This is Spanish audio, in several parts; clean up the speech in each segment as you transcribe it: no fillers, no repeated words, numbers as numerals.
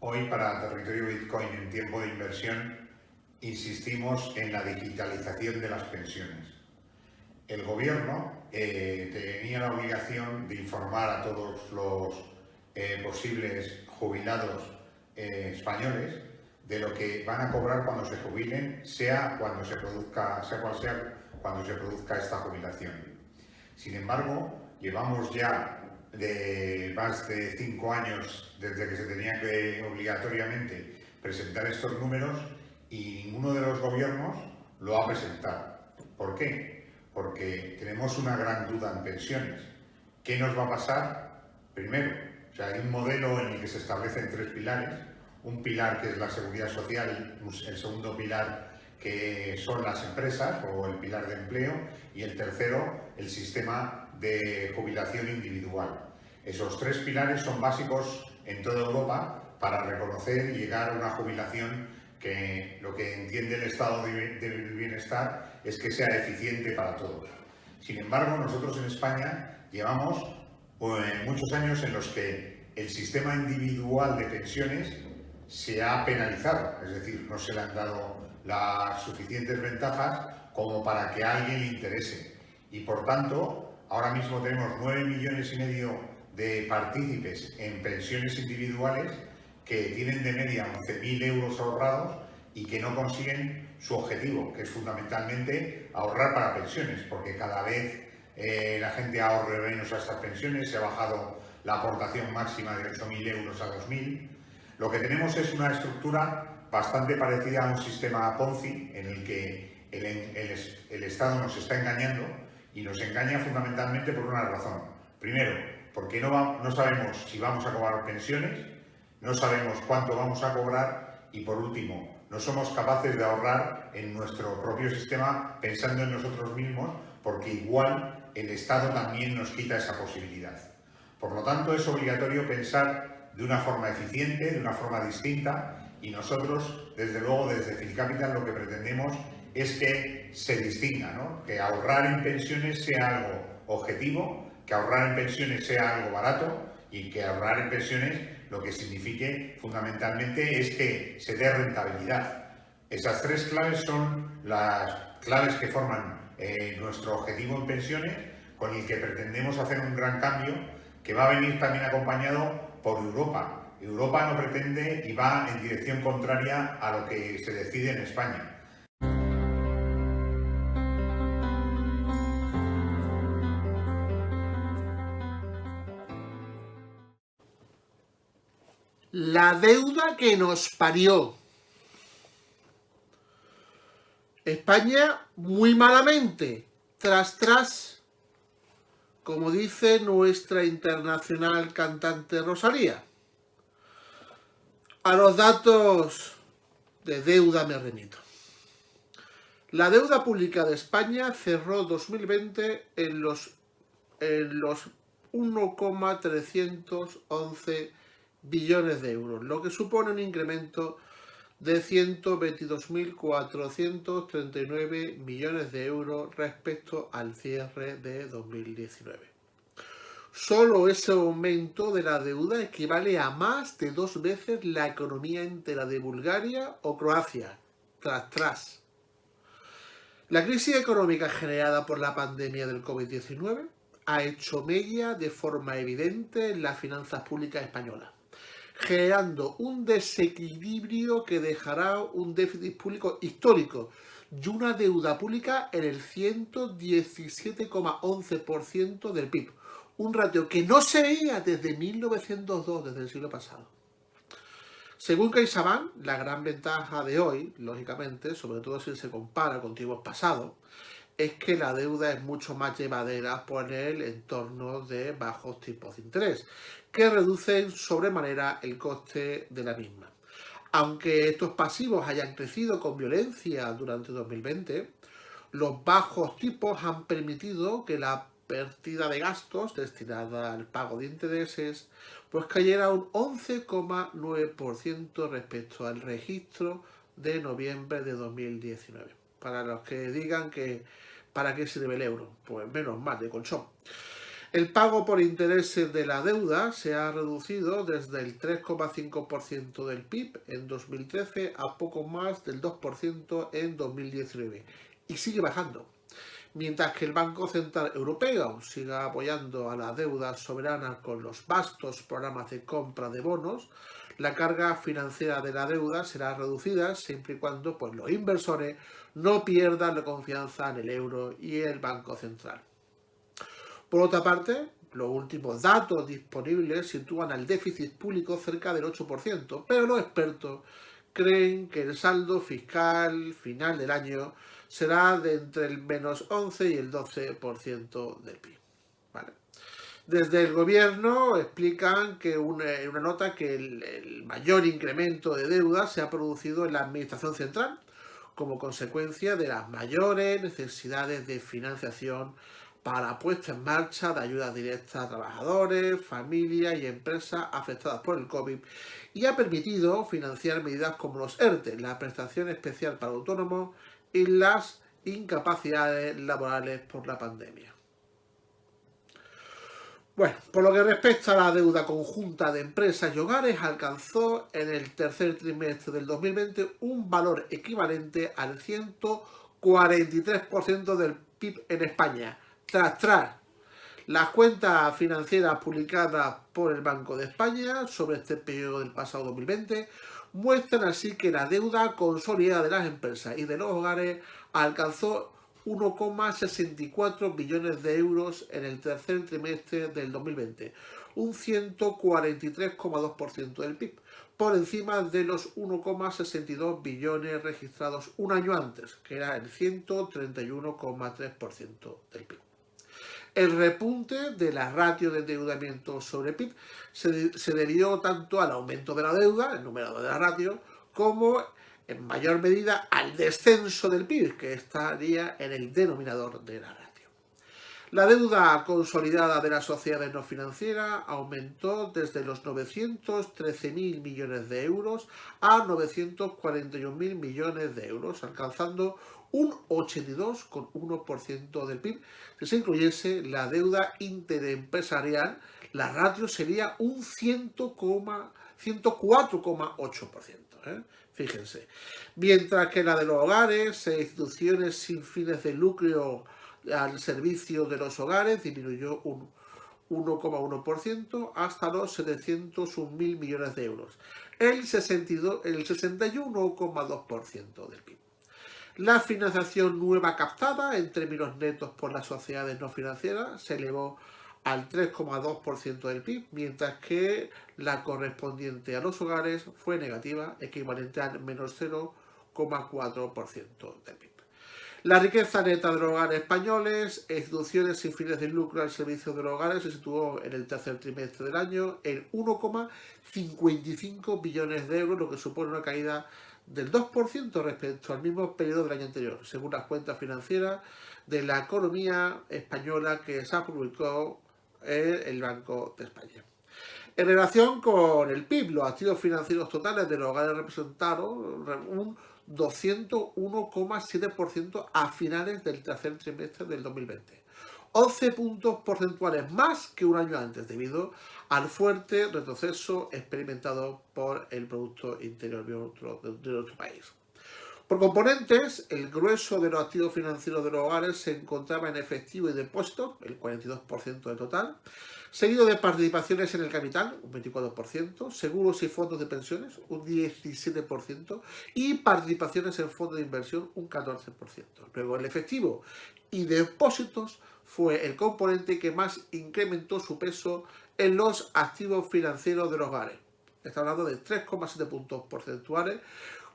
Hoy, para Territorio Bitcoin en tiempo de inversión, insistimos en la digitalización de las pensiones. El Gobierno tenía la obligación de informar a todos los posibles jubilados españoles de lo que van a cobrar cuando se jubilen, sea cual sea cuando se produzca esta jubilación. Sin embargo, llevamos ya de más de 5 años desde que se tenía que obligatoriamente presentar estos números y ninguno de los gobiernos lo ha presentado. ¿Por qué? Porque tenemos una gran duda en pensiones. ¿Qué nos va a pasar? Primero, hay un modelo en el que se establecen 3 pilares. Un pilar que es la seguridad social, el segundo pilar que son las empresas o el pilar de empleo y el tercero, el sistema de jubilación individual. Esos 3 pilares son básicos en toda Europa para reconocer y llegar a una jubilación que lo que entiende el estado del bienestar es que sea eficiente para todos. Sin embargo, nosotros en España llevamos muchos años en los que el sistema individual de pensiones se ha penalizado, es decir, no se le han dado las suficientes ventajas como para que a alguien le interese. Y por tanto, ahora mismo tenemos 9,5 millones de partícipes en pensiones individuales que tienen de media 11.000 euros ahorrados y que no consiguen su objetivo, que es fundamentalmente ahorrar para pensiones, porque cada vez la gente ahorra menos a estas pensiones, se ha bajado la aportación máxima de 8.000 euros a 2.000. Lo que tenemos es una estructura bastante parecida a un sistema Ponzi en el que el Estado nos está engañando y nos engaña fundamentalmente por una razón. Primero, porque no sabemos si vamos a cobrar pensiones, no sabemos cuánto vamos a cobrar y, por último, no somos capaces de ahorrar en nuestro propio sistema pensando en nosotros mismos, porque igual el Estado también nos quita esa posibilidad. Por lo tanto, es obligatorio pensar de una forma eficiente, de una forma distinta, y nosotros, desde luego, desde Filcapital lo que pretendemos es que se distinga, ¿no? Que ahorrar en pensiones sea algo objetivo, que ahorrar en pensiones sea algo barato y que ahorrar en pensiones lo que signifique fundamentalmente es que se dé rentabilidad. Esas 3 claves son las claves que forman nuestro objetivo en pensiones, con el que pretendemos hacer un gran cambio que va a venir también acompañado por Europa. Europa no pretende y va en dirección contraria a lo que se decide en España. La deuda que nos parió. España muy malamente, tras, como dice nuestra internacional cantante Rosalía. A los datos de deuda me remito. La deuda pública de España cerró 2020 en los 1,311 billones de euros, lo que supone un incremento de 122.439 millones de euros respecto al cierre de 2019. Solo ese aumento de la deuda equivale a más de 2 veces la economía entera de Bulgaria o Croacia, tras. La crisis económica generada por la pandemia del COVID-19 ha hecho mella de forma evidente en las finanzas públicas españolas, generando un desequilibrio que dejará un déficit público histórico y una deuda pública en el 117,11% del PIB, un ratio que no se veía desde 1902, desde el siglo pasado. Según CaixaBank, la gran ventaja de hoy, lógicamente, sobre todo si se compara con tiempos pasados, es que la deuda es mucho más llevadera por el entorno de bajos tipos de interés, que reducen sobremanera el coste de la misma. Aunque estos pasivos hayan crecido con violencia durante 2020, los bajos tipos han permitido que la pérdida de gastos destinada al pago de intereses pues cayera un 11,9% respecto al registro de noviembre de 2019. Para los que digan que ¿para qué sirve el euro? Pues menos mal de colchón. El pago por intereses de la deuda se ha reducido desde el 3,5% del PIB en 2013 a poco más del 2% en 2019 y sigue bajando. Mientras que el Banco Central Europeo siga apoyando a la deuda soberana con los vastos programas de compra de bonos, la carga financiera de la deuda será reducida siempre y cuando pues, los inversores no pierdan la confianza en el euro y el Banco Central. Por otra parte, los últimos datos disponibles sitúan al déficit público cerca del 8%, pero los expertos creen que el saldo fiscal final del año será de entre el menos 11 y el 12% del PIB. ¿Vale? Desde el gobierno explican que en una nota que el mayor incremento de deuda se ha producido en la administración central como consecuencia de las mayores necesidades de financiación para la puesta en marcha de ayudas directas a trabajadores, familias y empresas afectadas por el COVID y ha permitido financiar medidas como los ERTE, la prestación especial para autónomos y las incapacidades laborales por la pandemia. Bueno, por lo que respecta a la deuda conjunta de empresas y hogares, alcanzó en el tercer trimestre del 2020 un valor equivalente al 143% del PIB en España. Tras las cuentas financieras publicadas por el Banco de España sobre este periodo del pasado 2020 muestran así que la deuda consolidada de las empresas y de los hogares alcanzó 1,64 billones de euros en el tercer trimestre del 2020, un 143,2% del PIB, por encima de los 1,62 billones registrados un año antes, que era el 131,3% del PIB. El repunte de la ratio de endeudamiento sobre PIB se debió tanto al aumento de la deuda, el numerador de la ratio, como en mayor medida al descenso del PIB, que estaría en el denominador de la ratio. La deuda consolidada de las sociedades no financieras aumentó desde los 913.000 millones de euros a 941.000 millones de euros, alcanzando un 82,1% del PIB. Si se incluyese la deuda interempresarial, la ratio sería un 104,8%. Fíjense. Mientras que la de los hogares e instituciones sin fines de lucro al servicio de los hogares disminuyó un 1,1% hasta los 701.000 millones de euros, el 61,2% del PIB. La financiación nueva captada en términos netos por las sociedades no financieras se elevó al 3,2% del PIB, mientras que la correspondiente a los hogares fue negativa, equivalente al menos 0,4% del PIB. La riqueza neta de los hogares españoles e instituciones sin fines de lucro al servicio de los hogares se situó en el tercer trimestre del año en 1,55 billones de euros, lo que supone una caída del 2% respecto al mismo periodo del año anterior, según las cuentas financieras de la economía española que se publicó en el Banco de España. En relación con el PIB, los activos financieros totales de los hogares representaron un 201,7% a finales del tercer trimestre del 2020. 11 puntos porcentuales más que un año antes, debido al fuerte retroceso experimentado por el Producto Interior Bruto de nuestro país. Por componentes, el grueso de los activos financieros de los hogares se encontraba en efectivo y depósitos, el 42% del total, seguido de participaciones en el capital, un 24%, seguros y fondos de pensiones, un 17%, y participaciones en fondos de inversión, un 14%. Luego, el efectivo y depósitos fue el componente que más incrementó su peso en los activos financieros de los hogares. Está hablando de 3,7 puntos porcentuales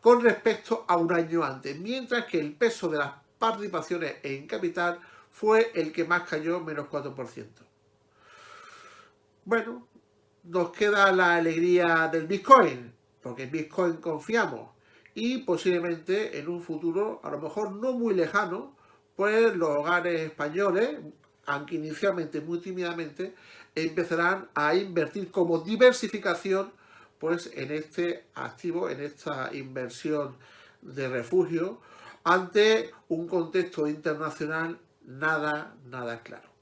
con respecto a un año antes, mientras que el peso de las participaciones en capital fue el que más cayó, menos 4%. Bueno, nos queda la alegría del Bitcoin, porque en Bitcoin confiamos y posiblemente en un futuro, a lo mejor no muy lejano, pues los hogares españoles, aunque inicialmente muy tímidamente, empezarán a invertir como diversificación pues en este activo, en esta inversión de refugio, ante un contexto internacional nada claro.